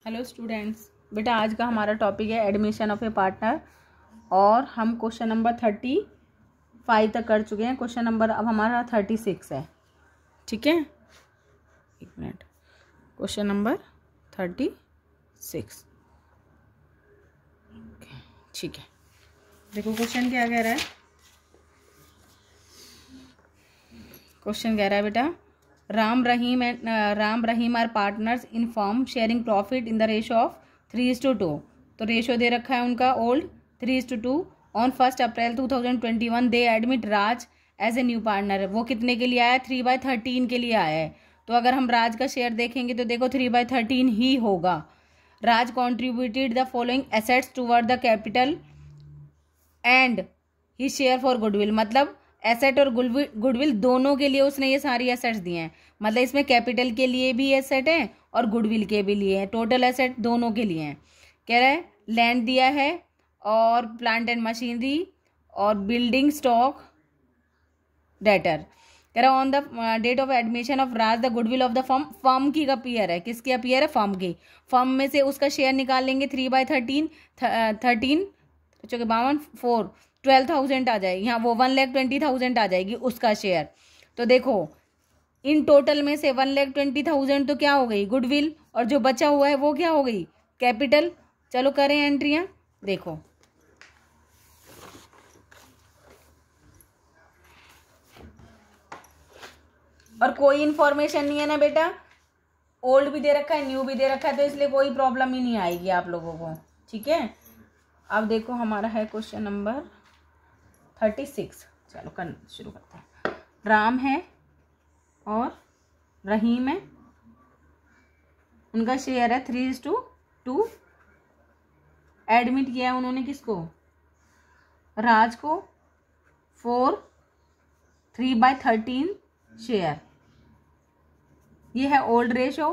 Hello students, बेटा आज का हमारा टॉपिक है एडमिशन ऑफ ए पार्टनर और हम क्वेश्चन नंबर 35 तक कर चुके हैं। क्वेश्चन नंबर अब हमारा 36 है। ठीक है, एक मिनट। Question number 36। ठीक है, देखो क्वेश्चन क्या कह रहा है। क्वेश्चन कह रहा है बेटा, Ram Rahim are partners in firm sharing profit in the ratio of 3:2। तो रेशो दे रखा है उनका old 3:2। On 1 April 2021 they admit Raj as a new partner. वो कितने के लिए आया? 3/13 के लिए आया है। तो अगर हम राज का शेयर देखेंगे तो देखो 3/13 ही होगा। Raj contributed the following assets toward the capital and he share for goodwill. मतलब एसेट और गुडविल दोनों के लिए उसने ये सारी एसेट्स दिए हैं। मतलब इसमें कैपिटल के लिए भी एसेट है और गुडविल के भी लिए हैं। टोटल एसेट दोनों के लिए हैं। कह रहा है लैंड दिया है और प्लांट एंड मशीनरी और बिल्डिंग स्टॉक डेटर। कह रहा है on the date of admission of Raj the goodwill of the firm की अपीयर है। किसकी अपीयर है? फर्म की। फर्म में से उसका शेयर निकाल लेंगे 3/13 13 52 4 12,000 आ जाएगी। यहाँ वो 1,20,000 आ जाएगी उसका शेयर। तो देखो इन टोटल में से 1,20,000 तो क्या हो गई? गुडविल। और जो बचा हुआ है वो क्या हो गई? कैपिटल। चलो करें एंट्रियां। देखो और कोई इंफॉर्मेशन नहीं है ना बेटा, ओल्ड भी दे रखा है न्यू भी दे रखा है, तो इसलिए कोई प्रॉब्लम ही नहीं आएगी आप लोगों को। ठीक है, अब देखो हमारा है क्वेश्चन नंबर 36। चलो शुरू करते हैं। राम है और रहीम है, उनका शेयर है 3:2। एडमिट किया है उन्होंने किसको? राज को 3/13 शेयर। ये है ओल्ड रेशो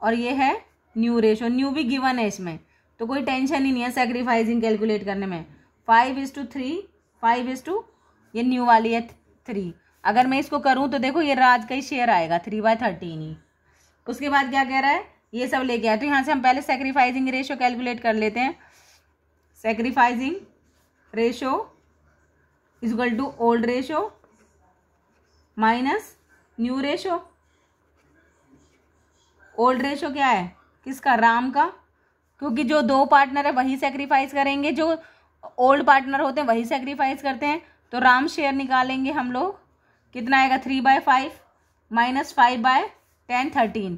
और ये है न्यू रेशो। न्यू भी गिवन है इसमें, तो कोई टेंशन ही नहीं है सैक्रिफाइसिंग कैलकुलेट करने में। 5:3 5:, ये न्यू वाली है 3। अगर मैं इसको करूं तो देखो ये राज का ही शेयर आएगा 3/13 ही। उसके बाद क्या कह रहा है? ये सब लेके आए। तो यहाँ से हम पहले सैक्रिफाइसिंग रेशो कैलकुलेट कर लेते हैं। Sacrificing ratio is equal to old ratio minus new ratio. Old ratio क्या है? किसका? राम का, क्योंकि जो दो पार्टनर है वही सेक्रीफाइस करेंगे, जो ओल्ड पार्टनर होते हैं वही सेक्रीफाइस करते हैं। तो राम शेयर निकालेंगे हम लोग, कितना आएगा? 3/5 माइनस 5/10 13।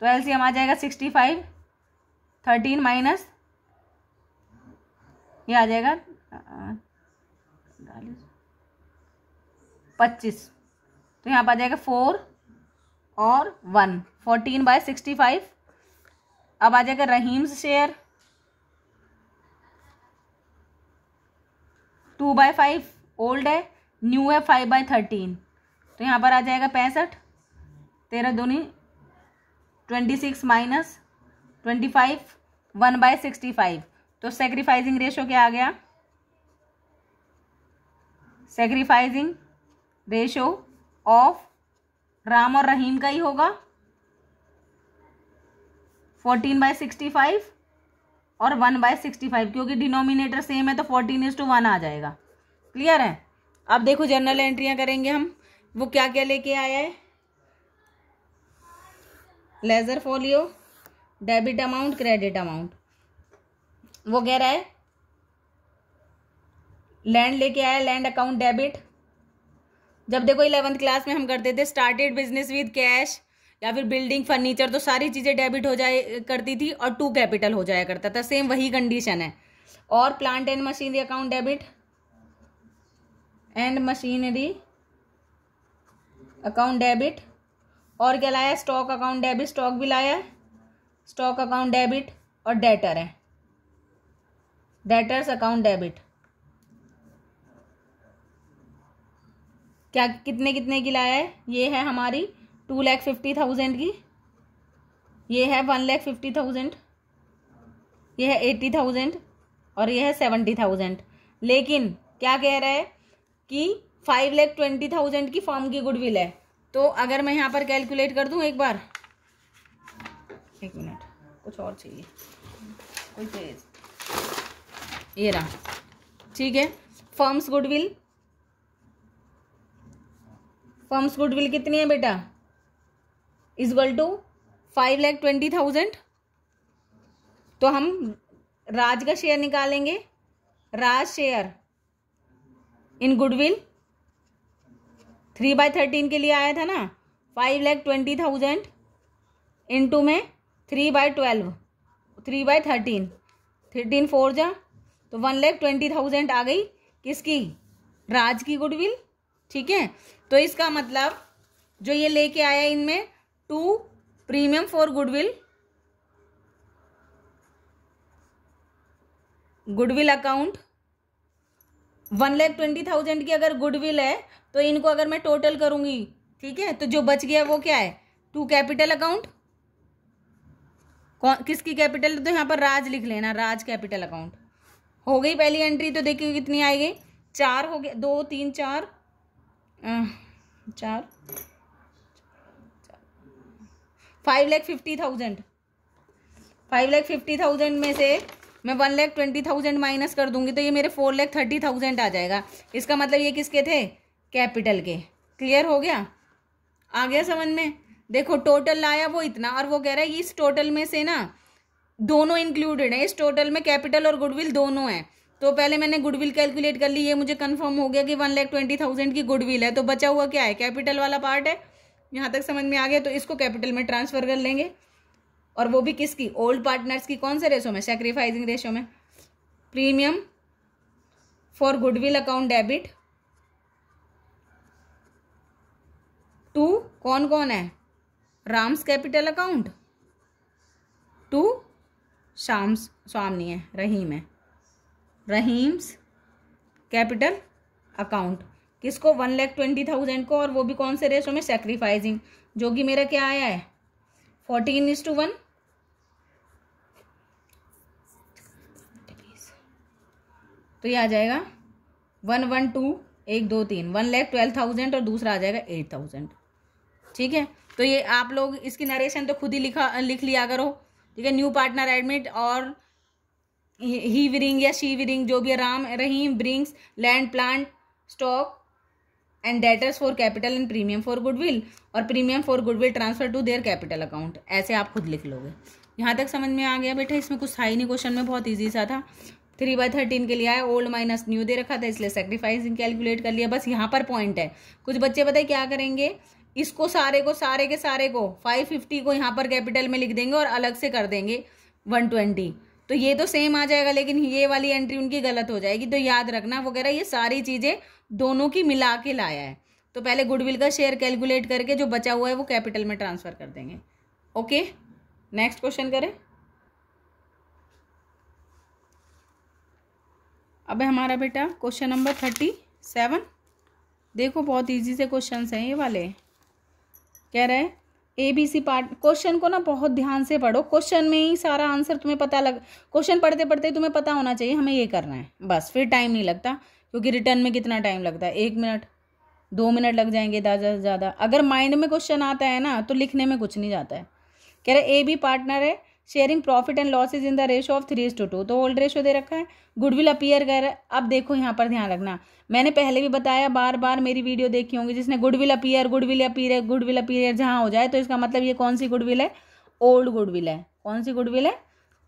तो एलसीएम आ जाएगा 65। 13 माइनस ये आ जाएगा 25। तो यहाँ पर आ जाएगा 4 और 1 14/65। अब आ जाएगा रहीम्स शेयर 2/5। ओल्ड है, न्यू है 5/13। तो यहाँ पर आ जाएगा 65। 13 दूनी 26 माइनस 25 1/65। तो सेक्रीफाइसिंग रेशो क्या आ गया? सेक्रीफाइसिंग रेशो ऑफ राम और रहीम का ही होगा 14/65 और 1/65, क्योंकि डिनोमिनेटर सेम है तो 14:1 आ जाएगा। क्लियर है? अब देखो जनरल एंट्रियां करेंगे हम। वो क्या क्या लेके आया है? Ledger folio, debit amount, credit amount. वो कह रहा है लैंड लेके आया, लैंड अकाउंट डेबिट। जब देखो 11th क्लास में हम करते थे स्टार्टेड बिजनेस विद कैश या फिर बिल्डिंग फर्नीचर, तो सारी चीजें डेबिट हो जाए करती थी और 2 कैपिटल हो जाया करता था। सेम वही कंडीशन है। और plant and machinery account debit and machinery account debit. और क्या लाया? स्टॉक अकाउंट डेबिट, स्टॉक भी लाया है। स्टॉक अकाउंट डेबिट और डेटर है, डेटर्स अकाउंट डेबिट। क्या कितने कितने की लाया है? ये है हमारी 2,50,000 की, ये है 1,50,000, ये है 80,000 और ये है 70,000। लेकिन क्या कह रहा है कि 5,20,000 की फर्म की गुडविल है। तो अगर मैं यहाँ पर कैलकुलेट कर दूँ एक बार, एक मिनट, कुछ और चाहिए, कोई पेज, ये रहा, ठीक है। फर्म्स गुडविल, फर्म्स गुडविल कितनी है बेटा, इक्वल टू 5,20,000। तो हम राज का शेयर निकालेंगे, राज शेयर इन गुडविल 3/13 के लिए आया था ना, 5,20,000 इंटू में 3/12, 3/13, 13 4 जा, तो 1,20,000 आ गई किसकी, राज की गुडविल, ठीक है। तो इसका मतलब जो ये लेके आया इनमें 2 premium for goodwill, goodwill account 1,20,000 की अगर गुडविल है तो इनको अगर मैं टोटल करूंगी, ठीक है, तो जो बच गया वो क्या है, 2 कैपिटल अकाउंट, किसकी कैपिटल, तो यहाँ पर राज लिख लेना, राज कैपिटल अकाउंट। हो गई पहली एंट्री, तो देखिए कितनी आएगी, 4 हो गया, 2 3 4 4 5,50,000, 5,50,000 में से मैं 1,20,000 माइनस कर दूंगी तो ये मेरे 4,30,000 आ जाएगा। इसका मतलब ये किसके थे, कैपिटल के। क्लियर हो गया, आ गया समझ में। देखो टोटल लाया वो इतना, और वो कह रहा है इस टोटल में से ना दोनों इंक्लूडेड है, इस टोटल में कैपिटल और गुडविल दोनों है। तो पहले मैंने गुडविल कैलकुलेट कर ली, ये मुझे कंफर्म हो गया कि 1,20,000 की गुडविल है, तो बचा हुआ क्या है, कैपिटल वाला पार्ट है। यहाँ तक समझ में आ गया, तो इसको कैपिटल में ट्रांसफर कर लेंगे, और वो भी किसकी, ओल्ड पार्टनर्स की। कौन से रेशो में, सैक्रिफाइसिंग रेशो में। Premium for goodwill account debit to कौन कौन है, Ram's capital account to Shyam's, स्वाम नहीं है, रहीम है, रहीम्स कैपिटल अकाउंट, किसको, 1,20,000 को, और वो भी कौन से रेशो में, सैक्रिफाइसिंग, जो कि मेरा क्या आया है 14:1। तो ये आ जाएगा 112 1 2 3, 1,12,000 और दूसरा आ जाएगा 8,000, ठीक है। तो ये आप लोग इसकी नरेशन तो खुद ही लिख लिया करो, ठीक है। न्यू पार्टनर एडमिट और ही विरिंग या शी विरिंग जो भी है, Ram Rahim brings land plant stock and debtors for capital and premium for goodwill, और premium for goodwill transfer to their capital account, ऐसे आप खुद लिख लोगे। यहाँ तक समझ में आ गया बेटा, इसमें कुछ था ही नहीं, क्वेश्चन में बहुत ईजी सा था। 3/13 के लिए आया, ओल्ड माइनस न्यू दे रखा था, इसलिए सेक्रीफाइसिंग कैलकुलेट कर लिया। बस यहाँ पर पॉइंट है, कुछ बच्चे बताए क्या करेंगे, इसको सारे को 550 को यहाँ पर कैपिटल में लिख देंगे और अलग से कर देंगे 120, तो ये तो सेम आ जाएगा, लेकिन ये वाली एंट्री उनकी गलत हो जाएगी। तो याद रखना, वो कह रहा है ये सारी चीजें दोनों की मिला के लाया है। तो पहले गुडविल का शेयर कैलकुलेट करके जो बचा हुआ है वो कैपिटल में ट्रांसफर कर देंगे। ओके, नेक्स्ट क्वेश्चन करें। अब हमारा बेटा क्वेश्चन नंबर 37। देखो बहुत इजी से क्वेश्चन हैं ये वाले। कह रहा है ABC पार्ट, क्वेश्चन को ना बहुत ध्यान से पढ़ो, क्वेश्चन में ही सारा आंसर तुम्हें पता लग, क्वेश्चन पढ़ते पढ़ते तुम्हें पता होना चाहिए हमें ये करना है, बस फिर टाइम नहीं लगता। क्योंकि रिटर्न में कितना टाइम लगता है, 1 मिनट 2 मिनट लग जाएंगे ज़्यादा से ज़्यादा। अगर माइंड में क्वेश्चन आता है ना तो लिखने में कुछ नहीं जाता है। कह रहे AB पार्टनर है, sharing profit and losses in the ratio of 3:2, तो ओल्ड रेशो दे रखा है। गुडविल अपीयर कर रहा है। अब देखो यहाँ पर ध्यान रखना, मैंने पहले भी बताया, बार बार मेरी वीडियो देखी होंगी, जिसने गुडविल अपीयर जहाँ हो जाए तो इसका मतलब ये कौन सी गुडविल है, ओल्ड गुडविल है। कौन सी गुडविल है,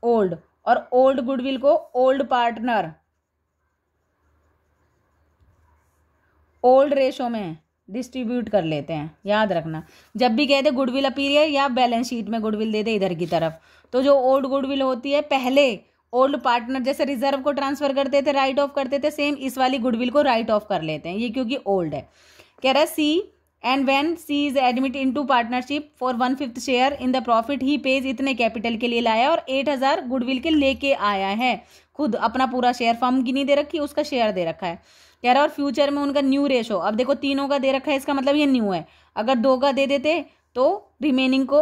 ओल्ड। और ओल्ड गुडविल को ओल्ड पार्टनर ओल्ड रेशो में डिस्ट्रीब्यूट कर लेते हैं। याद रखना, जब भी कहते गुडविल अपीरियर या बैलेंस शीट में गुडविल दे दे इधर की तरफ, तो जो ओल्ड गुडविल होती है पहले ओल्ड पार्टनर, जैसे रिजर्व को ट्रांसफर करते थे, राइट ऑफ करते थे, सेम इस वाली गुडविल को राइट ऑफ कर लेते हैं, ये क्योंकि ओल्ड है। कह रहा है C and when C is admit into partnership for 1/5 share in the profit he pays, इतने कैपिटल के लिए लाया और 8,000 गुडविल के लेके आया है, खुद अपना पूरा शेयर, फर्म की नहीं दे रखी, उसका शेयर दे रखा है। कह रहा है और फ्यूचर में उनका न्यू रेशो, अब देखो तीनों का दे रखा है, इसका मतलब ये न्यू है। अगर 2 का दे देते तो रिमेनिंग को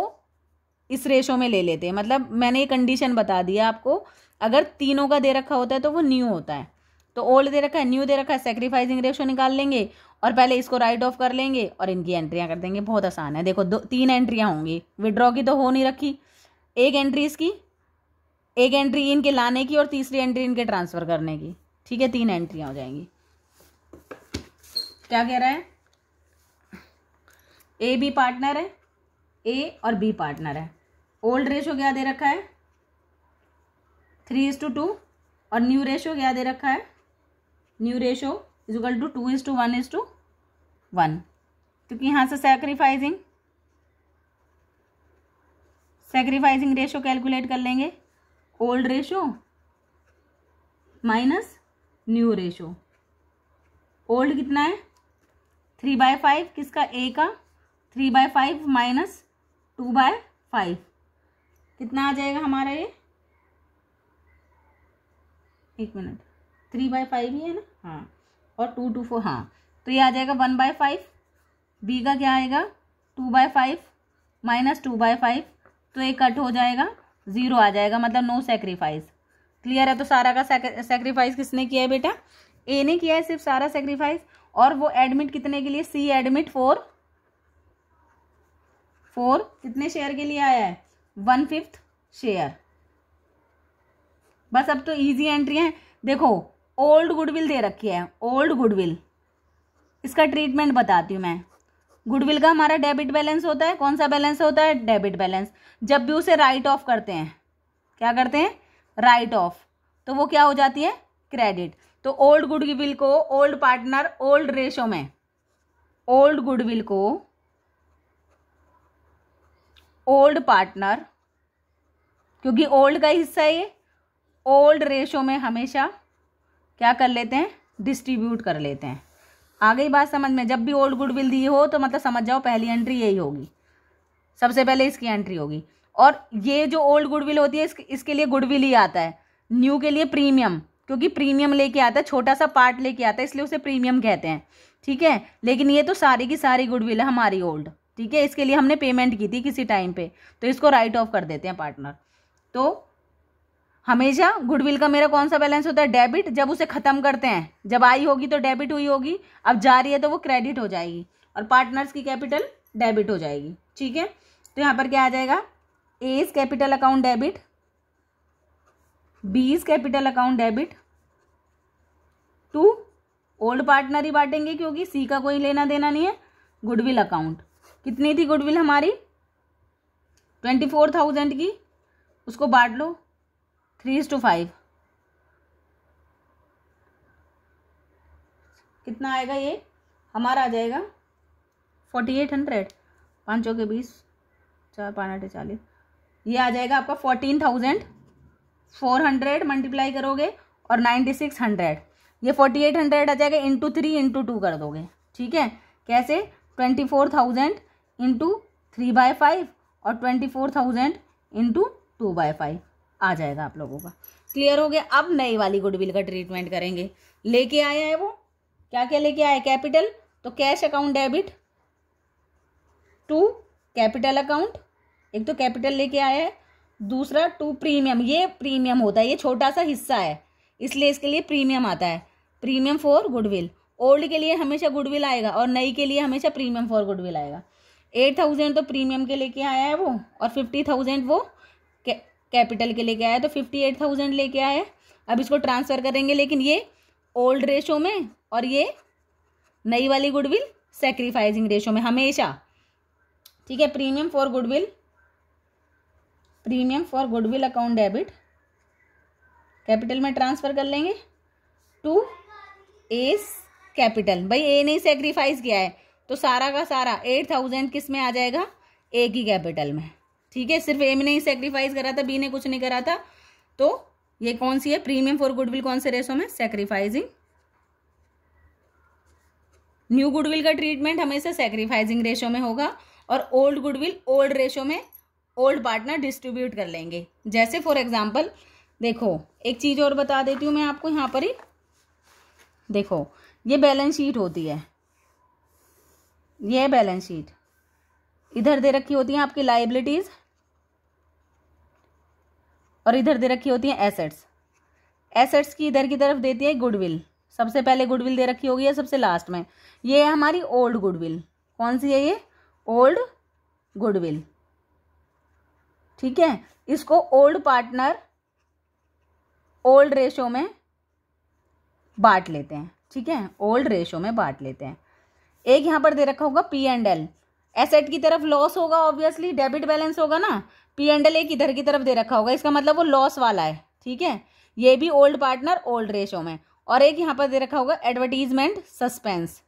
इस रेशो में ले लेते, मतलब मैंने ये कंडीशन बता दिया आपको, अगर तीनों का दे रखा होता है तो वो न्यू होता है। तो ओल्ड दे रखा है, न्यू दे रखा है, सेक्रीफाइसिंग रेशो निकाल लेंगे और पहले इसको राइट ऑफ कर लेंगे और इनकी एंट्रियां कर देंगे। बहुत आसान है, देखो 3 एंट्रियां होंगी, विड्रॉ की तो हो नहीं रखी, एक एंट्री इसकी, एक एंट्री इनके लाने की और तीसरी एंट्री इनके ट्रांसफर करने की। ठीक है, 3 एंट्रियां हो जाएंगी। क्या कह रहा है, ए बी पार्टनर है, ए और बी पार्टनर है। ओल्ड रेशो क्या दे रखा है 3:2 और न्यू रेशो क्या दे रखा है, new ratio is equal to 2:1:1, क्योंकि यहां से सैक्रिफाइसिंग रेशो कैलकुलेट कर लेंगे। Old ratio minus new ratio. Old कितना है 3/5, किसका, ए का, 3/5 माइनस 2/5 कितना आ जाएगा हमारा ये, एक मिनट, 3/5 ही है ना, हाँ, और 2 to 4, हाँ, तो ये आ जाएगा 1/5। बी का क्या आएगा 2/5 माइनस 2/5, तो ये कट हो जाएगा, 0 आ जाएगा, मतलब नो सेक्रीफाइस। क्लियर है। तो सारा का सेक्रीफाइस किसने किया है बेटा, ए ने किया है सिर्फ सारा सेक्रीफाइस। और वो एडमिट कितने के लिए, सी एडमिट 4 कितने शेयर के लिए आया है, 1/5 शेयर। बस अब तो इजी एंट्री है। देखो ओल्ड गुडविल दे रखी है, ओल्ड गुडविल, इसका ट्रीटमेंट बताती हूँ मैं। गुडविल का हमारा डेबिट बैलेंस होता है, कौन सा बैलेंस होता है, डेबिट बैलेंस। जब भी उसे राइट ऑफ करते हैं, क्या करते हैं, राइट ऑफ, तो वो क्या हो जाती है, क्रेडिट। तो ओल्ड गुडविल को ओल्ड पार्टनर ओल्ड रेशो में, ओल्ड गुडविल को ओल्ड पार्टनर, क्योंकि ओल्ड का हिस्सा है ये, ओल्ड रेशो में हमेशा क्या कर लेते हैं, डिस्ट्रीब्यूट कर लेते हैं। आ गई बात समझ में। जब भी ओल्ड गुडविल दी हो तो मतलब समझ जाओ पहली एंट्री यही होगी, सबसे पहले इसकी एंट्री होगी। और ये जो ओल्ड गुडविल होती है इसके लिए गुडविल ही आता है, न्यू के लिए प्रीमियम, क्योंकि प्रीमियम लेके आता है, छोटा सा पार्ट लेके आता है, इसलिए उसे प्रीमियम कहते हैं। ठीक है, लेकिन ये तो सारी की सारी गुडविल है हमारी ओल्ड। ठीक है, इसके लिए हमने पेमेंट की थी किसी टाइम पे, तो इसको राइट ऑफ कर देते हैं पार्टनर। तो हमेशा गुडविल का मेरा कौन सा बैलेंस होता है, डेबिट। जब उसे खत्म करते हैं, जब आई होगी तो डेबिट हुई होगी, अब जा रही है तो वो क्रेडिट हो जाएगी, और पार्टनर्स की कैपिटल डेबिट हो जाएगी। ठीक है, तो यहाँ पर क्या आ जाएगा, A is capital account debit, B is capital account debit to old partner ही बांटेंगे क्योंकि सी का कोई लेना देना नहीं है, गुडविल अकाउंट। कितनी थी गुडविल हमारी 24,000 की, उसको बांट लो 3:5, कितना आएगा ये हमारा, आ जाएगा 4800, 5 के 20, 4 5 8 40, ये आ जाएगा आपका 14,400 मल्टीप्लाई करोगे और 9600, ये 4800 आ जाएगा, इंटू 3 इंटू 2 कर दोगे। ठीक है, कैसे, 24,000 इंटू 3/5 और 24,000 इंटू 2/5 आ जाएगा आप लोगों का। क्लियर हो गया। अब नई वाली गुडविल का ट्रीटमेंट करेंगे। लेके आया है वो, क्या क्या लेके आया है, कैपिटल, तो cash account debit to capital account, एक तो कैपिटल लेके आया है, दूसरा टू प्रीमियम, ये प्रीमियम होता है, ये छोटा सा हिस्सा है इसलिए इसके लिए प्रीमियम आता है, प्रीमियम फॉर गुडविल। ओल्ड के लिए हमेशा गुडविल आएगा और नई के लिए हमेशा प्रीमियम फॉर गुडविल आएगा। 8,000 तो प्रीमियम के लेके आया है वो, और 50,000 वो कैपिटल के लेके आया है, तो 58,000 लेके आया है। अब इसको ट्रांसफर करेंगे, लेकिन ये ओल्ड रेशो में और ये नई वाली गुडविल सैक्रिफाइसिंग रेशो में हमेशा। ठीक है, premium for goodwill account debit capital में ट्रांसफर कर लेंगे टू एस कैपिटल। भाई ए ने सैक्रिफाइस किया है तो सारा का सारा 8,000 किस में आ जाएगा, ए की कैपिटल में। ठीक है, सिर्फ ए ने ही सैक्रिफाइस करा था, बी ने कुछ नहीं करा था। तो ये कौन सी है, प्रीमियम फॉर गुडविल, कौन से रेशो में, सैक्रिफाइसिंग। न्यू गुडविल का ट्रीटमेंट हमेशा सैक्रिफाइसिंग रेशो में होगा, और ओल्ड गुडविल ओल्ड रेशो में ओल्ड पार्टनर डिस्ट्रीब्यूट कर लेंगे। जैसे फॉर एग्जांपल देखो, एक चीज और बता देती हूँ मैं आपको, यहाँ पर ही देखो, ये बैलेंस शीट होती है, ये बैलेंस शीट, इधर दे रखी होती है आपकी लाइबिलिटीज और इधर दे रखी होती है एसेट्स। एसेट्स की इधर की तरफ देती है गुडविल, सबसे पहले गुडविल दे रखी होगी या सबसे लास्ट में। ये है हमारी ओल्ड गुडविल, कौन सी है ये, ओल्ड गुडविल। ठीक है, इसको ओल्ड पार्टनर ओल्ड रेशो में बांट लेते हैं। ठीक है, ओल्ड रेशो में बांट लेते हैं। एक यहाँ पर दे रखा होगा पी एंड एल, एसेट की तरफ लॉस होगा, ऑब्वियसली डेबिट बैलेंस होगा ना, पी एंड एल एक इधर की तरफ दे रखा होगा, इसका मतलब वो लॉस वाला है। ठीक है, ये भी ओल्ड पार्टनर ओल्ड रेशो में। और एक यहाँ पर दे रखा होगा एडवर्टीजमेंट सस्पेंस,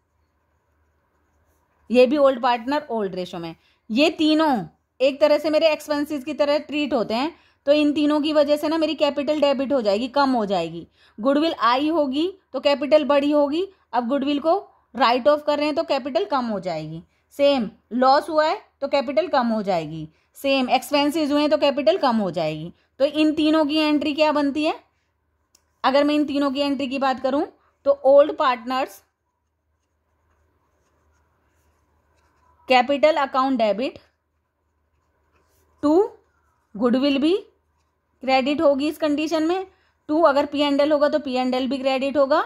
ये भी ओल्ड पार्टनर ओल्ड रेशो में। ये तीनों एक तरह से मेरे एक्सपेंसेस की तरह ट्रीट होते हैं, तो इन तीनों की वजह से ना मेरी कैपिटल डेबिट हो जाएगी, कम हो जाएगी। गुडविल आई होगी तो कैपिटल बड़ी होगी, अब गुडविल को राइट ऑफ कर रहे हैं तो कैपिटल कम हो जाएगी। सेम लॉस हुआ है तो कैपिटल कम हो जाएगी, सेम एक्सपेंसेस हुए हैं तो कैपिटल कम हो जाएगी। तो इन तीनों की एंट्री क्या बनती है? अगर मैं इन तीनों की एंट्री की बात करूं तो old partners capital account debit to goodwill भी क्रेडिट होगी इस कंडीशन में, टू अगर पी एंड एल होगा तो पी एंड एल भी क्रेडिट होगा।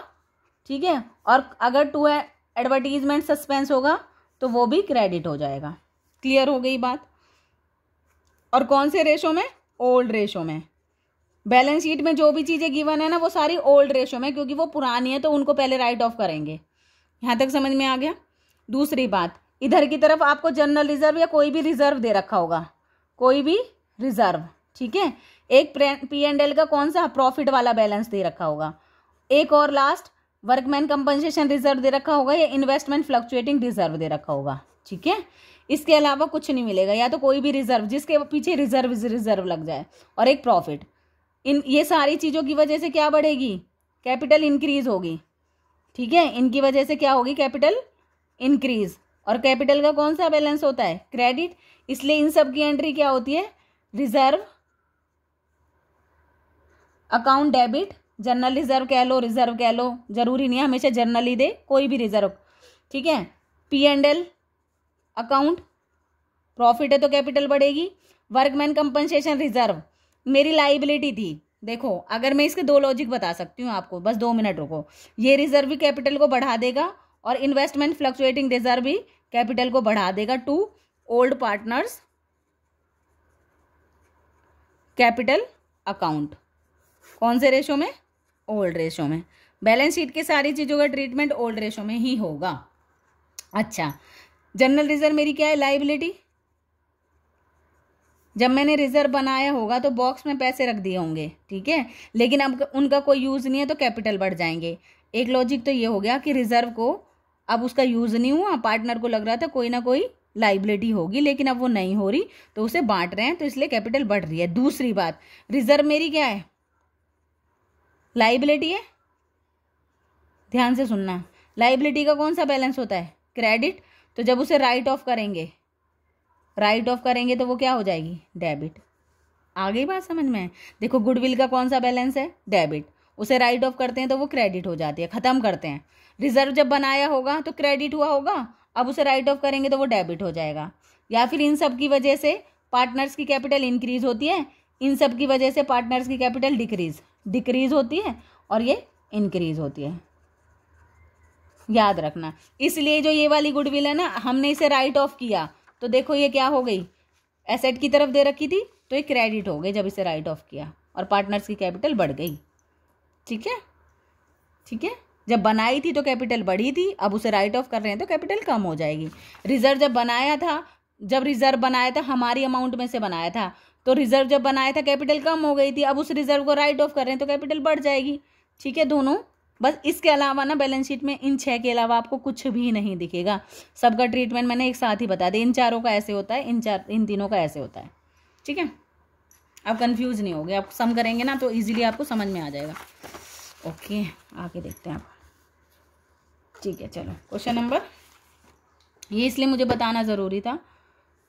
ठीक है, और अगर टू एडवर्टीजमेंट सस्पेंस होगा तो वो भी क्रेडिट हो जाएगा। क्लियर हो गई बात? और कौन से रेशो में? ओल्ड रेशो में। बैलेंस शीट में जो भी चीज़ें गिवन है ना वो सारी ओल्ड रेशो में, क्योंकि वो पुरानी है तो उनको पहले राइट ऑफ करेंगे। यहाँ तक समझ में आ गया? दूसरी बात, इधर की तरफ आपको जनरल रिजर्व या कोई भी रिजर्व दे रखा होगा, कोई भी रिजर्व। ठीक है, एक पी एंड एल का कौन सा प्रॉफिट वाला बैलेंस दे रखा होगा, एक और लास्ट वर्कमैन कंपनसेशन रिजर्व दे रखा होगा या इन्वेस्टमेंट फ्लक्चुएटिंग रिजर्व दे रखा होगा। ठीक है, इसके अलावा कुछ नहीं मिलेगा, या तो कोई भी रिजर्व जिसके पीछे रिजर्व लग जाए, और एक प्रॉफिट। इन ये सारी चीज़ों की वजह से क्या बढ़ेगी? कैपिटल इंक्रीज होगी। ठीक है, इनकी वजह से क्या होगी? Capital increase. और कैपिटल का कौन सा बैलेंस होता है? क्रेडिट। इसलिए इन सब की एंट्री क्या होती है? Reserve account debit, general reserve कह लो, रिजर्व कह लो, जरूरी नहीं है हमेशा जनरल ही दे, कोई भी रिजर्व। ठीक है, P and L account, profit है तो कैपिटल बढ़ेगी। वर्कमैन कंपनसेशन रिजर्व मेरी लाइबिलिटी थी। देखो, अगर मैं इसके दो लॉजिक बता सकती हूँ आपको, बस 2 मिनट रुको। ये रिजर्व भी कैपिटल को बढ़ा देगा और इन्वेस्टमेंट फ्लक्चुएटिंग रिजर्व भी कैपिटल को बढ़ा देगा to old partners capital account. कौन से रेशो में? ओल्ड रेशो में। बैलेंस शीट की सारी चीज़ों का ट्रीटमेंट ओल्ड रेशो में ही होगा। अच्छा, जनरल रिजर्व मेरी क्या है? लाइबिलिटी। जब मैंने रिजर्व बनाया होगा तो बॉक्स में पैसे रख दिए होंगे, ठीक है, लेकिन अब उनका कोई यूज़ नहीं है तो कैपिटल बढ़ जाएंगे। एक लॉजिक तो ये हो गया कि रिजर्व को अब उसका यूज़ नहीं हुआ, पार्टनर को लग रहा था कोई ना कोई लाइबिलिटी होगी, लेकिन अब वो नहीं हो रही तो उसे बांट रहे हैं, तो इसलिए कैपिटल बढ़ रही है। दूसरी बात, रिजर्व मेरी क्या है? लाइबिलिटी है। ध्यान से सुनना, लाइबिलिटी का कौन सा बैलेंस होता है? क्रेडिट। तो जब उसे राइट ऑफ करेंगे तो वो क्या हो जाएगी? डेबिट। आ गई बात समझ में? देखो, गुडविल का कौन सा बैलेंस है? डेबिट। उसे राइट ऑफ करते हैं तो वो क्रेडिट हो जाती है, खत्म करते हैं। रिजर्व जब बनाया होगा तो क्रेडिट हुआ होगा, अब उसे राइट ऑफ करेंगे तो वो डेबिट हो जाएगा। या फिर इन सब की वजह से पार्टनर्स की कैपिटल इंक्रीज होती है, इन सब की वजह से पार्टनर्स की कैपिटल डिक्रीज होती है, और ये इंक्रीज होती है। याद रखना। इसलिए जो ये वाली गुडविल है ना, हमने इसे राइट ऑफ किया तो देखो ये क्या हो गई? एसेट की तरफ दे रखी थी तो ये क्रेडिट हो गई जब इसे राइट ऑफ किया, और पार्टनर्स की कैपिटल बढ़ गई। ठीक है, ठीक है। जब बनाई थी तो कैपिटल बढ़ी थी, अब उसे राइट ऑफ कर रहे हैं तो कैपिटल कम हो जाएगी। रिजर्व जब रिजर्व बनाया था हमारी अमाउंट में से बनाया था, तो रिजर्व जब बनाया था कैपिटल कम हो गई थी, अब उस रिजर्व को राइट ऑफ कर रहे हैं तो कैपिटल बढ़ जाएगी। ठीक है, दोनों। बस इसके अलावा ना बैलेंस शीट में इन 6 के अलावा आपको कुछ भी नहीं दिखेगा। सबका ट्रीटमेंट मैंने एक साथ ही बता दिया। इन चारों का ऐसे होता है, इन तीनों का ऐसे होता है। ठीक है, आप कंफ्यूज नहीं होगे, आप सम करेंगे ना तो इजीली आपको समझ में आ जाएगा। ओके, आगे देखते हैं आप। ठीक है, चलो क्वेश्चन नंबर, ये इसलिए मुझे बताना ज़रूरी था।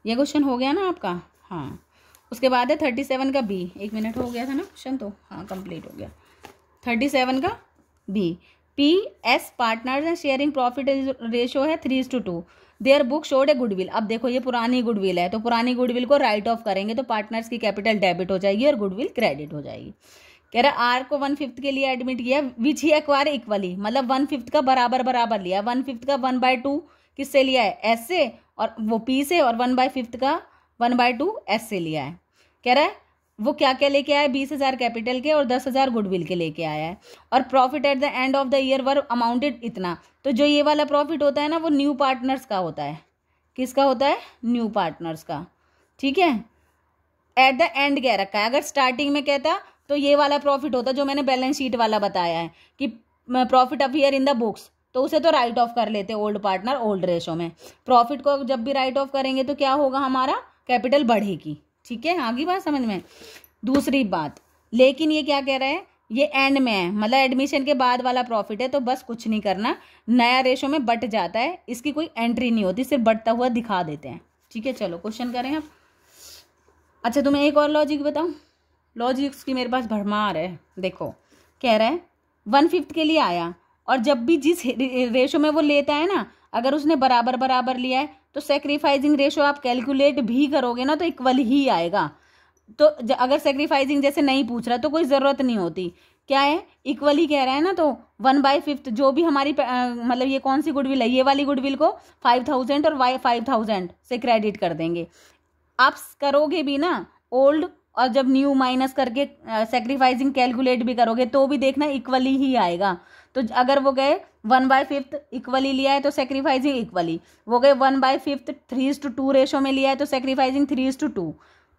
ये क्वेश्चन हो गया ना आपका? हाँ। उसके बाद है 37 का बी। 1 मिनट हो गया था ना क्वेश्चन, तो हाँ कंप्लीट हो गया। 37 का B, P S partners and sharing profit ratio है 3:2। Their book showed a goodwill. अब देखो ये पुरानी गुडविल है, तो पुरानी गुडविल को राइट ऑफ करेंगे तो पार्टनर्स की कैपिटल डेबिट हो जाएगी और गुडविल क्रेडिट हो जाएगी। कह रहा आर को 1/5 के लिए एडमिट किया, विच ही एक्वायर इक्वली, मतलब 1/5 का बराबर लिया। 1/5 का 1/2 किससे लिया है? एस से, और वो पी से, और 1/5 का 1/2 एस से लिया है। कह रहा है वो क्या क्या लेके आया, 20,000 कैपिटल के और 10,000 गुडविल के लेके आया है, और profit at the end of the year were amounted इतना। तो जो ये वाला प्रॉफिट होता है ना वो न्यू पार्टनर्स का होता है। किसका होता है? न्यू पार्टनर्स का। ठीक है, एट द एंड कह रखा है, अगर स्टार्टिंग में कहता तो ये वाला प्रॉफिट होता जो मैंने बैलेंस शीट वाला बताया है कि profit appear in the books, तो उसे तो राइट ऑफ कर लेते ओल्ड पार्टनर ओल्ड रेशो में। प्रॉफिट को जब भी राइट ऑफ करेंगे तो क्या होगा, हमारा कैपिटल बढ़ेगी। ठीक है, आगे बात समझ में। दूसरी बात, लेकिन ये क्या कह रहा है, ये एंड में है, मतलब एडमिशन के बाद वाला प्रॉफिट है, तो बस कुछ नहीं करना, नया रेशो में बट जाता है, इसकी कोई एंट्री नहीं होती, सिर्फ बढ़ता हुआ दिखा देते हैं। ठीक है, चलो क्वेश्चन करें अब। अच्छा तुम्हें एक और लॉजिक बताऊं, लॉजिक्स की मेरे पास भरमार है। देखो कह रहा है 1/5 के लिए आया, और जब भी जिस रेशो में वो लेता है ना, अगर उसने बराबर बराबर लिया है तो सेक्रीफाइसिंग रेशो आप कैलकुलेट भी करोगे ना तो इक्वल ही आएगा। तो अगर सेक्रीफाइसिंग जैसे नहीं पूछ रहा तो कोई ज़रूरत नहीं होती, क्या है इक्वल ही कह रहा है ना, तो 1/5 जो भी हमारी मतलब ये कौन सी गुडविल है, ये वाली गुडविल को 5,000 और 5,000 से क्रेडिट कर देंगे। आप करोगे भी ना ओल्ड और जब न्यू माइनस करके सेक्रीफाइसिंग कैलकुलेट भी करोगे तो भी देखना इक्वली ही आएगा। तो अगर वो गए 1/5 इक्वली लिया है तो सेक्रीफाइसिंग इक्वली, वो गए 1/5 3:2 रेशो में लिया है तो सेक्रीफाइसिंग 3:2।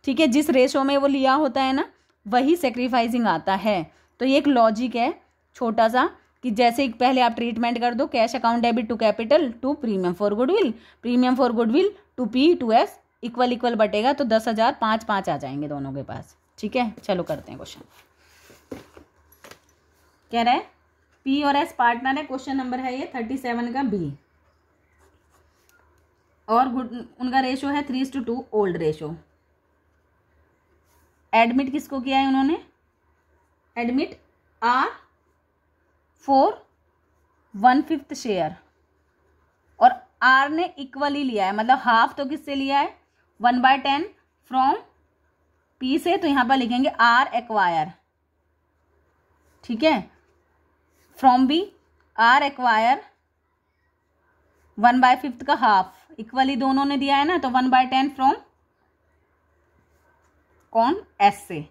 ठीक है, जिस रेशो में वो लिया होता है ना वही सेक्रीफाइसिंग आता है। तो ये एक लॉजिक है छोटा सा कि जैसे पहले आप ट्रीटमेंट कर दो, cash account debit to capital to premium for goodwill, premium for goodwill to P to S, equal equal बटेगा तो 10,000 5 आ जाएंगे दोनों के पास। ठीक है, चलो करते हैं क्वेश्चन। कह रहा है पी और एस पार्टनर है, क्वेश्चन नंबर है ये 37 का बी, और उनका रेशो है 3:2 ओल्ड रेशो। एडमिट किसको किया है उन्होंने, एडमिट आर फॉर 1/5 शेयर, और आर ने इक्वली लिया है, मतलब हाफ तो किससे लिया है 1/10 फ्रॉम पी से, तो यहां पर लिखेंगे आर एक्वायर। ठीक है, फ्रॉम बी आर एक्वायर 1/5 का हाफ, इक्वली दोनों ने दिया है ना, तो 1/10 फ्रॉम कौन, एस से।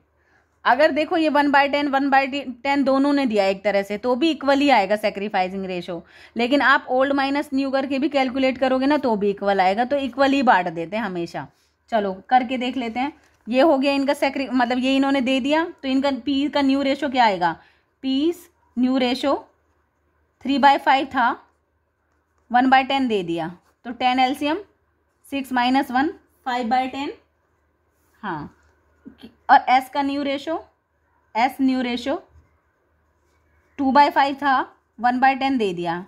अगर देखो ये 1/10 दोनों ने दिया एक तरह से तो भी इक्वल ही आएगा सेक्रीफाइसिंग रेशो, लेकिन आप ओल्ड माइनस न्यू करके भी कैलकुलेट करोगे ना तो भी इक्वल आएगा, तो इक्वल ही बांट देते हैं हमेशा। चलो करके देख लेते हैं। ये हो गया इनका मतलब ये इन्होंने दे दिया, तो इनका पी का न्यू रेशो क्या आएगा, पी न्यू रेशो 3/5 था, 1/10 दे दिया, तो 10 एलसीएम 6 - 1 5/10। हाँ, और एस का new ratio, S new ratio 2/5 था, 1/10 दे दिया,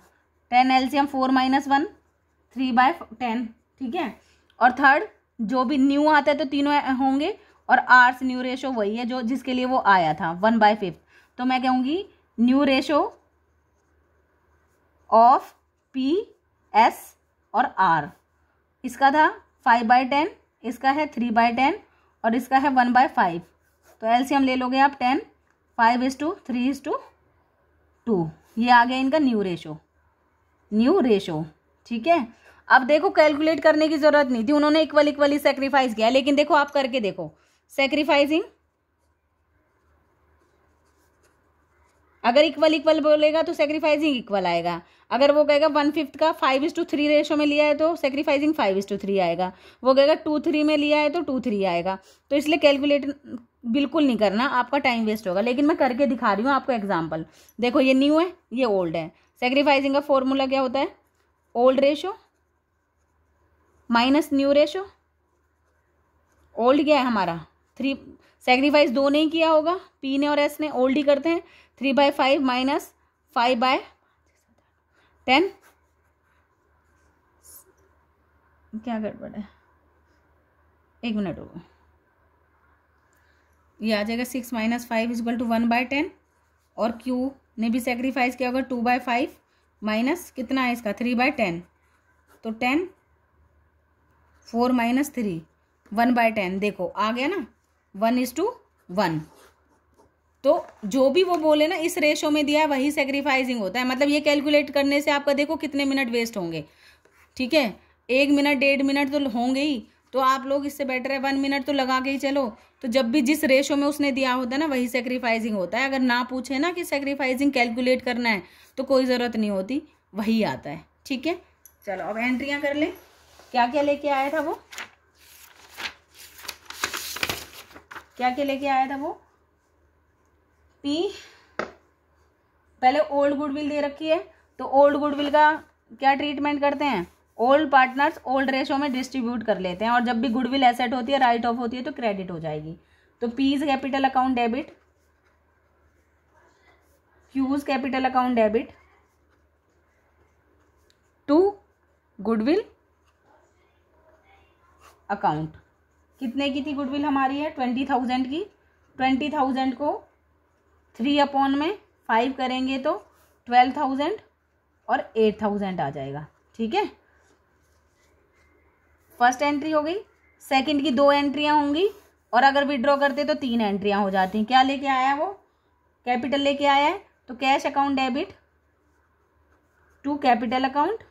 10 एलसीएम 4 - 1 3/10। ठीक है, और थर्ड जो भी न्यू आता है तो तीनों होंगे, और आर्स न्यू रेशो वही है जो जिसके लिए वो आया था 1/5, तो मैं कहूँगी new ratio of P S और आर, इसका था 5/10, इसका है 3/10 और इसका है 1/5, तो एलसीएम ले लोगे आप 10, 5:3:2, ये आ गया इनका न्यू रेशो, न्यू रेशो। ठीक है, अब देखो कैलकुलेट करने की जरूरत नहीं थी, उन्होंने इक्वली सेक्रीफाइस किया, लेकिन देखो आप करके देखो, सेक्रीफाइसिंग अगर इक्वल बोलेगा तो सेक्रीफाइसिंग इक्वल आएगा, अगर वो कहेगा 1/5 का 5:3 रेशो में लिया है तो सेक्रीफाइसिंग 5:3 आएगा, वो कहेगा 2:3 में लिया है तो 2:3 आएगा। तो इसलिए कैलकुलेट बिल्कुल नहीं करना, आपका टाइम वेस्ट होगा, लेकिन मैं करके दिखा रही हूँ आपको एग्जाम्पल। देखो ये न्यू है, ये ओल्ड है, सेक्रीफाइसिंग का फॉर्मूला क्या होता है, old ratio minus new ratio. Old क्या है हमारा 3, सेक्रीफाइस दो ने ही किया होगा, पी ने और एस ने, ओल्ड ही करते हैं, 3/5 माइनस 5/10, क्या गड़बड़ है, एक मिनट रुको, ये आ जाएगा 6 - 5 = 1/10, और क्यू ने भी सेक्रीफाइस किया होगा 2/5 माइनस कितना है इसका 3/10, तो 10 4 - 3 1/10, देखो आ गया ना 1:1। तो जो भी वो बोले ना इस रेशो में दिया है वही सेक्रीफाइसिंग होता है, मतलब ये कैलकुलेट करने से आपका देखो कितने मिनट वेस्ट होंगे। ठीक है, 1 मिनट 1.5 मिनट तो होंगे ही, तो आप लोग इससे बेटर है 1 मिनट तो लगा के ही चलो। तो जब भी जिस रेशो में उसने दिया होता है ना वही सेक्रीफाइसिंग होता है। अगर ना पूछे ना कि सेक्रीफाइसिंग कैलकुलेट करना है तो कोई ज़रूरत नहीं होती, वही आता है। ठीक है, चलो अब एंट्रियाँ कर ले। क्या क्या लेके आया था वो, क्या क्या लेके आया था वो? पी, पहले ओल्ड गुडविल दे रखी है, तो ओल्ड गुडविल का क्या ट्रीटमेंट करते हैं? ओल्ड पार्टनर्स ओल्ड रेशो में डिस्ट्रीब्यूट कर लेते हैं, और जब भी गुडविल एसेट होती है, राइट ऑफ होती है, तो क्रेडिट हो जाएगी। तो P's capital account debit, Q's capital account debit to goodwill account. कितने की थी गुडविल हमारी है? 20,000 की। 20,000 को 3/5 करेंगे तो 12,000 और 8,000 आ जाएगा। ठीक है, फर्स्ट एंट्री हो गई। सेकंड की 2 एंट्रियां होंगी, और अगर विड्रॉ करते तो 3 एंट्रियां हो जाती हैं। क्या लेके आया वो? कैपिटल लेके आया है, तो cash account debit to capital account,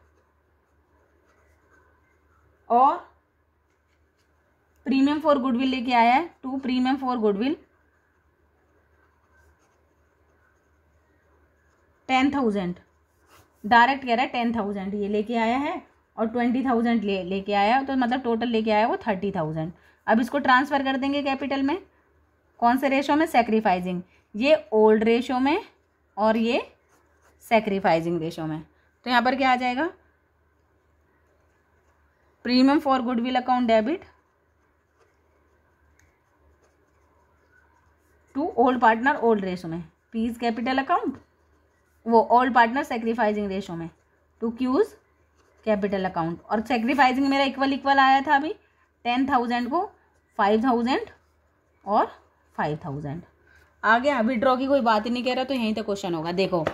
और प्रीमियम फॉर गुडविल लेके आया है to premium for goodwill 10,000। Direct कह रहा है 10,000 ये लेके आया है, और 20,000 लेके आया है, तो मतलब टोटल लेके आया वो 30,000। अब इसको ट्रांसफर कर देंगे कैपिटल में। कौन से रेशो में? सेक्रीफाइजिंग। ये ओल्ड रेशो में और ये सेक्रीफाइजिंग रेशो में। तो यहाँ पर क्या आ जाएगा? Premium for goodwill account debit to old partner old ratio में, पीज कैपिटल अकाउंट वो ओल्ड पार्टनर सेक्रीफाइजिंग रेशो में, टू क्यूज कैपिटल अकाउंट। और सेक्रीफाइजिंग मेरा इक्वल आया था अभी, 10,000 को 5,000 और 5,000 आ गया। विड्रॉ की कोई बात ही नहीं कह रहा, तो यहीं तक क्वेश्चन होगा। देखो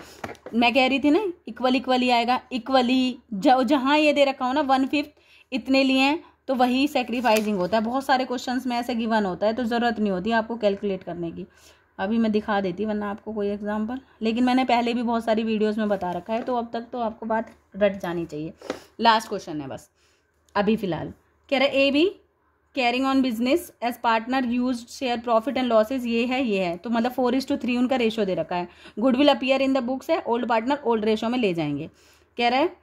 मैं कह रही थी ना इक्वल ही आएगा। इक्वली जहाँ ये दे रखा हो ना 1/5 इतने लिए हैं, तो वही सेक्रीफाइजिंग होता है। बहुत सारे क्वेश्चंस में ऐसे गिवन होता है, तो ज़रूरत नहीं होती आपको कैलकुलेट करने की। अभी मैं दिखा देती वरना आपको कोई एग्जांपल, लेकिन मैंने पहले भी बहुत सारी वीडियोस में बता रखा है, तो अब तक तो आपको बात रट जानी चाहिए। लास्ट क्वेश्चन है बस अभी फ़िलहाल। कह रहा है A B carrying on business as partner use share profit and losses. ये है, तो मतलब 4:3 उनका रेशो दे रखा है। Goodwill appear in the books है, ओल्ड पार्टनर ओल्ड रेशो में ले जाएंगे। कह रहा है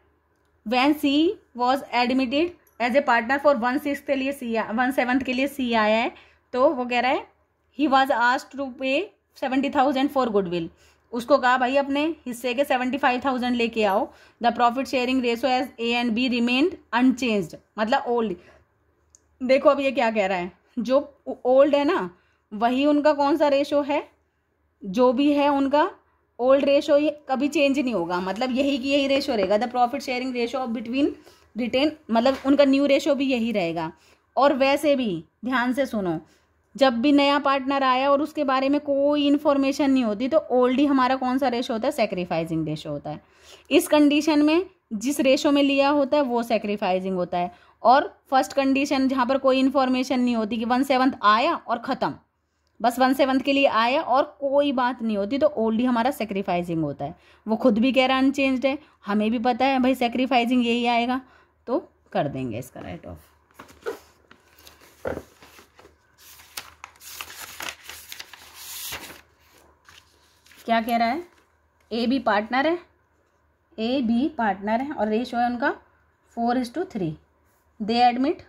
when C was admitted as a partner for 1/6 के लिए सी 1/7 के लिए सी आया है, तो वो कह रहा है ही वॉज आस्क्ड टू पे 70,000 फॉर गुडविल। उसको कहा भाई अपने हिस्से के 75,000 लेके आओ। The profit sharing ratio as A and B remained unchanged, मतलब ओल्ड। देखो अब ये क्या कह रहा है, जो ओल्ड है ना वही उनका कौन सा रेशो है, जो भी है उनका ओल्ड रेशो, ये कभी चेंज नहीं होगा, मतलब यही की यही रेशो रहेगा। The profit sharing ratio of between retain, मतलब उनका न्यू रेशो भी यही रहेगा। और वैसे भी ध्यान से सुनो, जब भी नया पार्टनर आया और उसके बारे में कोई इन्फॉर्मेशन नहीं होती, तो ओल्ड ही हमारा कौन सा रेशो होता है? सेक्रीफाइजिंग रेशो होता है। इस कंडीशन में जिस रेशो में लिया होता है वो सेक्रीफाइजिंग होता है। और फर्स्ट कंडीशन जहाँ पर कोई इन्फॉर्मेशन नहीं होती कि 1/7 आया और ख़त्म, बस 1/7 के लिए आया और कोई बात नहीं होती, तो ओल्ड ही हमारा सेक्रीफाइजिंग होता है। वो खुद भी कह रहा है अनचेंज्ड है, हमें भी पता है भाई सेक्रीफाइजिंग यही आएगा, तो कर देंगे इसका राइट ऑफ। क्या कह रहा है? ए बी पार्टनर है, और रेशो है उनका 4:3। They admit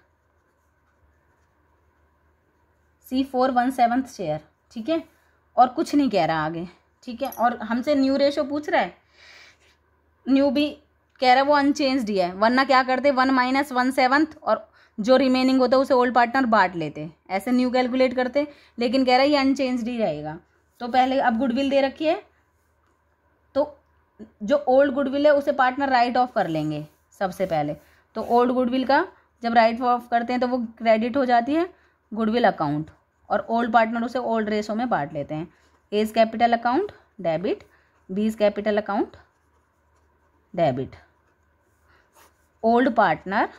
C 4/7 share. ठीक है, और कुछ नहीं कह रहा आगे। ठीक है, और हमसे न्यू रेशो पूछ रहा है, न्यू भी कह रहा है वो अनचेंज्ड ही है, वरना क्या करते 1 - 1/7 और जो रिमेनिंग होता है उसे ओल्ड पार्टनर बांट लेते, ऐसे न्यू कैलकुलेट करते। लेकिन कह रहा है ये अनचेंज्ड ही रहेगा। तो पहले अब गुडविल दे रखी है, तो जो ओल्ड गुडविल है उसे पार्टनर राइट ऑफ कर लेंगे सबसे पहले। तो ओल्ड गुडविल का जब राइट ऑफ करते हैं तो वो क्रेडिट हो जाती है गुडविल अकाउंट, और ओल्ड पार्टनर उसे ओल्ड रेशो में बांट लेते हैं। A's capital account debit, B's capital account debit. Old partner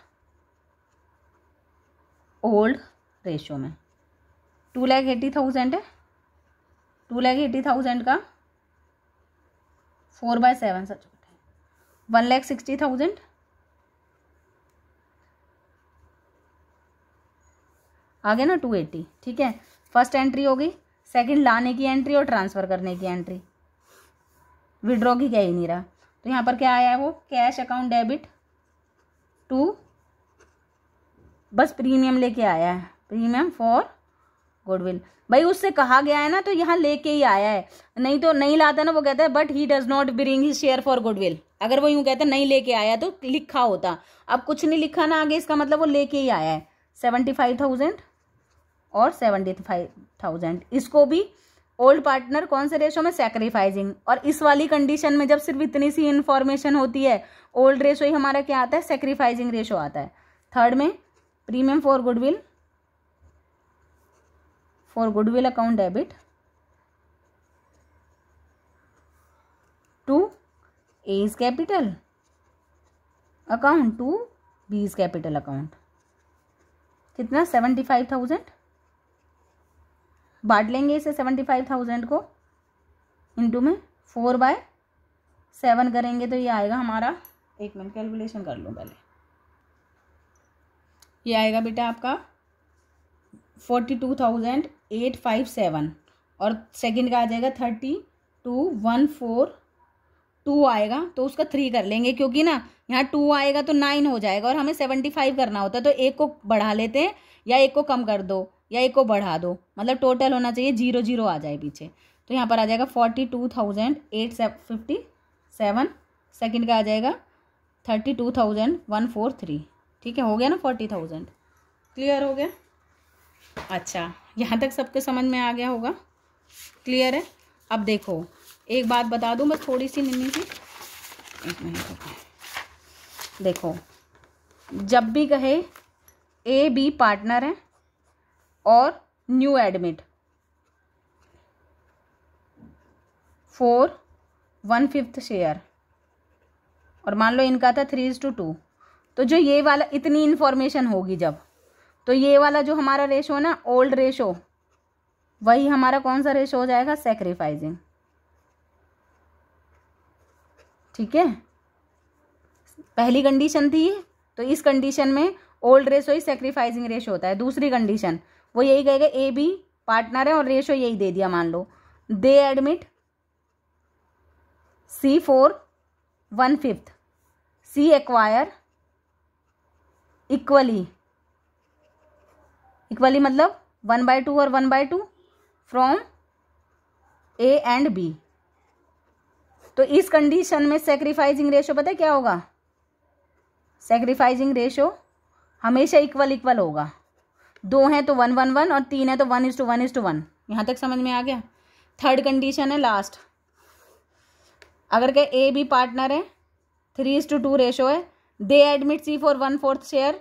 old ratio में 2,80,000 है, 2,80,000 का 4/7 सच होता है 1,60,000 आ गया ना 280, ठीक है। फर्स्ट एंट्री होगी, सेकंड लाने की एंट्री और ट्रांसफ़र करने की एंट्री, विड्रॉ की क्या ही नहीं रहा। तो यहाँ पर क्या आया है वो कैश अकाउंट डेबिट टू, बस प्रीमियम लेके आया है, प्रीमियम फॉर गुडविल। भाई उससे कहा गया है ना तो यहाँ लेके ही आया है, नहीं तो नहीं लाता ना, वो कहता है but he does not bring his share for goodwill. अगर वो यूँ कहता नहीं लेके आया तो लिखा होता, अब कुछ नहीं लिखा ना आगे, इसका मतलब वो लेके ही आया है। 75,000 और 75,000, इसको भी ओल्ड पार्टनर कौन से रेशो में, सैक्रिफाइसिंग। और इस वाली कंडीशन में जब सिर्फ इतनी सी इन्फॉर्मेशन होती है, ओल्ड रेशो ही हमारा क्या आता है, सैक्रिफाइसिंग रेशो आता है। थर्ड में premium for goodwill, for goodwill account debit to A's capital account to B's capital account. कितना, 75,000। बांट लेंगे इसे 75,000 को इंटू में 4/7 करेंगे तो ये आएगा हमारा, एक मिनट कैलकुलेशन कर लूँ पहले, ये आएगा बेटा आपका 42,857 और सेकंड का आ जाएगा 32,142 आएगा। तो उसका 3 कर लेंगे क्योंकि ना यहाँ 2 आएगा तो 9 हो जाएगा और हमें 75 करना होता है, तो एक को बढ़ा लेते हैं या एक को कम कर दो या एक को बढ़ा दो, मतलब टोटल होना चाहिए 0 आ जाए पीछे। तो यहाँ पर आ जाएगा 42,857, सेकंड का आ जाएगा 32,143, ठीक है, हो गया ना 40,000। क्लियर हो गया? अच्छा, यहाँ तक सबके समझ में आ गया होगा, क्लियर है। अब देखो एक बात बता दूँ बस थोड़ी सी नन्ही सी, एक मिनट, देखो जब भी कहे ए बी पार्टनर है और न्यू एडमिट फॉर 1/5 शेयर और मान लो इनका था 3:2, तो जो ये वाला इतनी इन्फॉर्मेशन होगी जब, तो ये वाला जो हमारा रेशो ना ओल्ड रेशो, वही हमारा कौन सा रेशो हो जाएगा, सैक्रिफाइसिंग, ठीक है। पहली कंडीशन थी तो इस कंडीशन में ओल्ड रेशो ही सैक्रिफाइसिंग रेशो होता है। दूसरी कंडीशन वो यही कहेगा ए बी पार्टनर है और रेशो यही दे दिया, मान लो they admit C for 1/5, C acquire equally मतलब 1/2 और 1/2 फ्रॉम ए एंड बी। तो इस कंडीशन में सैक्रिफाइसिंग रेशो पता है क्या होगा, सैक्रिफाइसिंग रेशो हमेशा इक्वल होगा। 2 हैं तो 1/1 और 3 है तो 1:1:1। यहाँ तक समझ में आ गया। थर्ड कंडीशन है लास्ट, अगर क्या ए बी पार्टनर है 3:2 रेशो है, they admit C for 1/4 share,